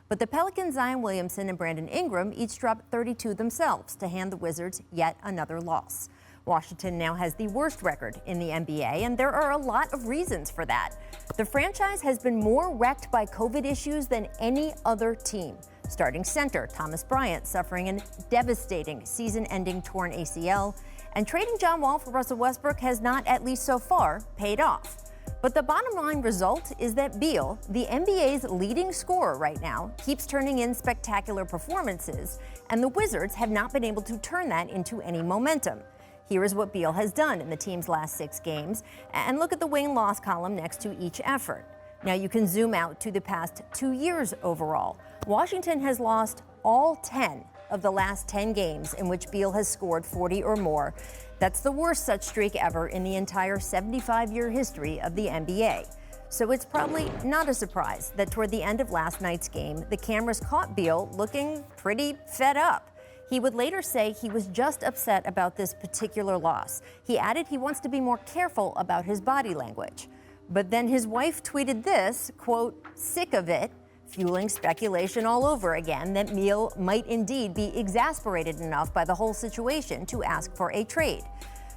But the Pelicans' Zion Williamson and Brandon Ingram each dropped 32 themselves to hand the Wizards yet another loss. Washington now has the worst record in the NBA, and there are a lot of reasons for that. The franchise has been more wrecked by COVID issues than any other team. Starting center Thomas Bryant suffering a devastating season-ending torn ACL, and trading John Wall for Russell Westbrook has not, at least so far, paid off. But the bottom line result is that Beal, the NBA's leading scorer right now, keeps turning in spectacular performances, and the Wizards have not been able to turn that into any momentum. Here is what Beal has done in the team's last 6 games, and look at the win-loss column next to each effort. Now you can zoom out to the past 2 years overall. Washington has lost all 10 of the last 10 games in which Beal has scored 40 or more. That's the worst such streak ever in the entire 75-year history of the NBA. So it's probably not a surprise that toward the end of last night's game, the cameras caught Beal looking pretty fed up. He would later say he was just upset about this particular loss. He added he wants to be more careful about his body language. But then his wife tweeted this, quote, "sick of it," fueling speculation all over again that Beal might indeed be exasperated enough by the whole situation to ask for a trade.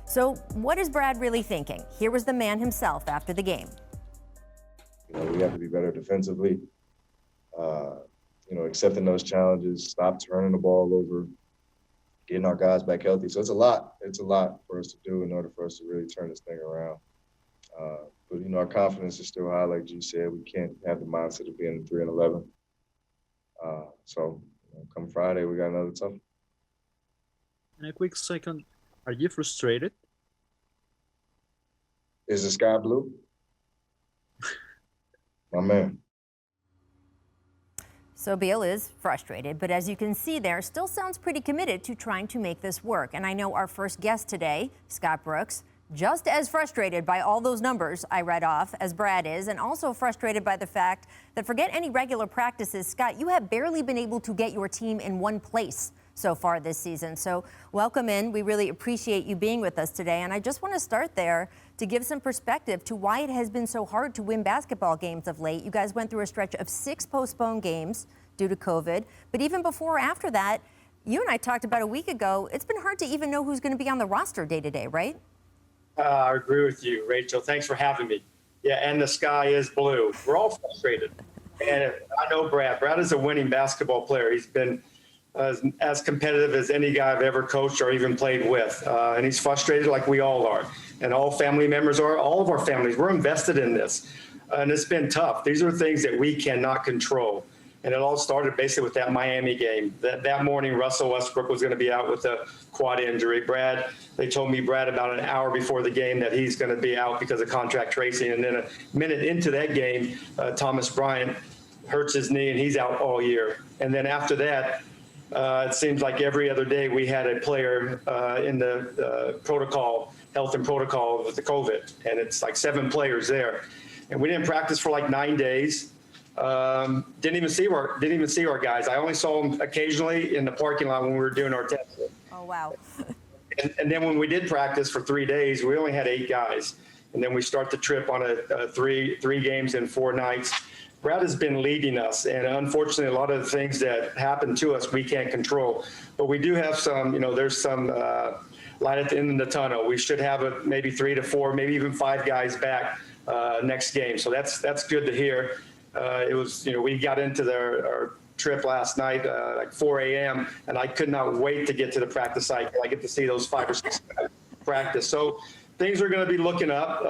So what is Brad really thinking? Here was the man himself after the game. We have to be better defensively, accepting those challenges, stop turning the ball over, getting our guys back healthy. So it's a lot for us to do in order for us to really turn this thing around. But our confidence is still high, like you said. We can't have the mindset of being 3-11. So come Friday, we got another tough. In a quick second, are you frustrated? Is the sky blue? My man. So Beal is frustrated, but as you can see there, still sounds pretty committed to trying to make this work. And I know our first guest today, Scott Brooks, just as frustrated by all those numbers I read off as Brad is, and also frustrated by the fact that forget any regular practices, Scott, you have barely been able to get your team in one place so far this season. So welcome in. We really appreciate you being with us today. And I just want to start there to give some perspective to why it has been so hard to win basketball games of late. You guys went through a stretch of 6 postponed games due to COVID. But even before or after that, you and I talked about a week ago, it's been hard to even know who's going to be on the roster day to day, right? I agree with you, Rachel. Thanks for having me. Yeah, and the sky is blue. We're all frustrated. And I know Brad. Brad is a winning basketball player. He's been as competitive as any guy I've ever coached or even played with. And he's frustrated like we all are. And all family members are, all of our families. We're invested in this. And it's been tough. These are things that we cannot control. And it all started basically with that Miami game. That morning, Russell Westbrook was going to be out with a quad injury. They told me, Brad, about an hour before the game that he's going to be out because of contract tracing. And then a minute into that game, Thomas Bryant hurts his knee and he's out all year. And then after that, it seems like every other day we had a player in the protocol, health and protocol with the COVID. And it's like 7 players there. And we didn't practice for like 9 days. Didn't even see our guys. I only saw them occasionally in the parking lot when we were doing our testing. Oh, wow. and then when we did practice for 3 days, we only had 8 guys. And then we start the trip on a three games in 4 nights. Brad has been leading us, and unfortunately, a lot of the things that happen to us we can't control. But we do have some, there's some light at the end of the tunnel. We should have maybe 3 to 4, maybe even 5 guys back next game. So that's good to hear. It was, we got into our trip last night like 4 a.m. and I could not wait to get to the practice site. I get to see those 5 or 6 guys practice. So things are going to be looking up.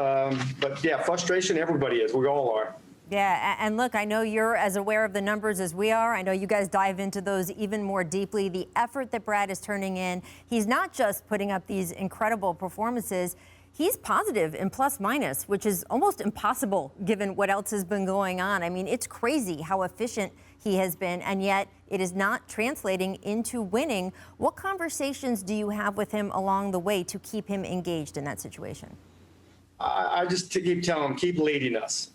But yeah, frustration, everybody is. We all are. Yeah, and look, I know you're as aware of the numbers as we are. I know you guys dive into those even more deeply. The effort that Brad is turning in, he's not just putting up these incredible performances. He's positive in plus minus, which is almost impossible given what else has been going on. I mean, it's crazy how efficient he has been, and yet it is not translating into winning. What conversations do you have with him along the way to keep him engaged in that situation? I just keep telling him, keep leading us.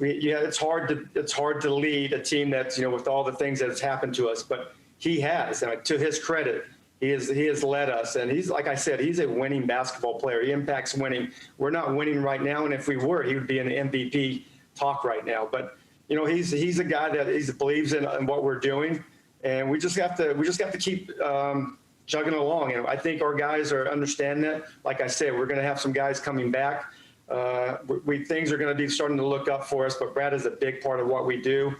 It's hard to lead a team that's, with all the things that has happened to us, but he has, and to his credit, he has led us, and he's, like I said, he's a winning basketball player. He impacts winning. We're not winning right now, and if we were, he would be in the MVP talk right now. But, he's a guy that he believes in what we're doing, and we just have to keep chugging along. And I think our guys are understanding that. Like I said, we're going to have some guys coming back. Things are going to be starting to look up for us, but Brad is a big part of what we do,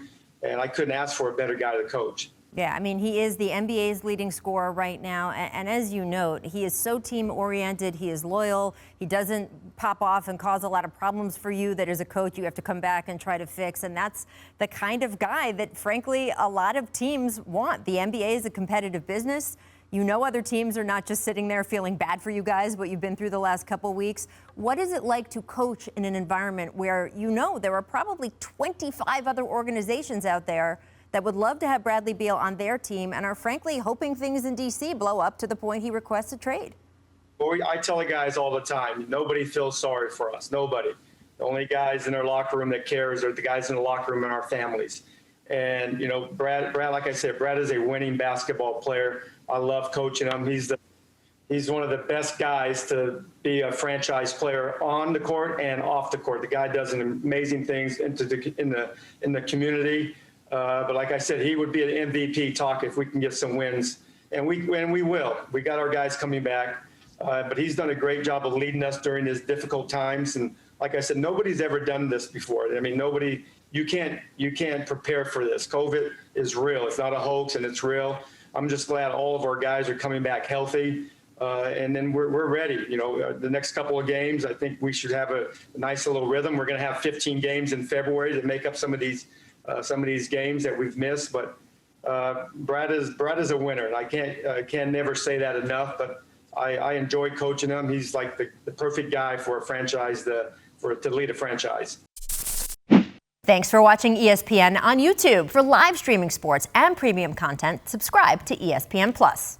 and I couldn't ask for a better guy to coach. Yeah, I mean, he is the NBA's leading scorer right now. And as you note, he is so team-oriented. He is loyal. He doesn't pop off and cause a lot of problems for you that as a coach you have to come back and try to fix. And that's the kind of guy that, frankly, a lot of teams want. The NBA is a competitive business. You know other teams are not just sitting there feeling bad for you guys, what you've been through the last couple of weeks. What is it like to coach in an environment where there are probably 25 other organizations out there that would love to have Bradley Beal on their team and are frankly hoping things in D.C. blow up to the point he requests a trade? Well, I tell the guys all the time, nobody feels sorry for us. Nobody. The only guys in their locker room that cares are the guys in the locker room and our families. And, Brad, like I said, Brad is a winning basketball player. I love coaching him. He's one of the best guys to be a franchise player on the court and off the court. The guy does amazing things in the community. But like I said, he would be an MVP talk if we can get some wins, and we will. We got our guys coming back, but he's done a great job of leading us during these difficult times. And like I said, nobody's ever done this before. I mean, you can't prepare for this. COVID is real. It's not a hoax, and it's real. I'm just glad all of our guys are coming back healthy, and then we're ready. The next couple of games, I think we should have a nice little rhythm. We're going to have 15 games in February to make up some of these games that we've missed, but Brad is a winner, and I can't never say that enough. But I enjoy coaching him. He's like the perfect guy for a franchise to lead a franchise. Thanks for watching ESPN on YouTube. For live streaming sports and premium content, subscribe to ESPN+.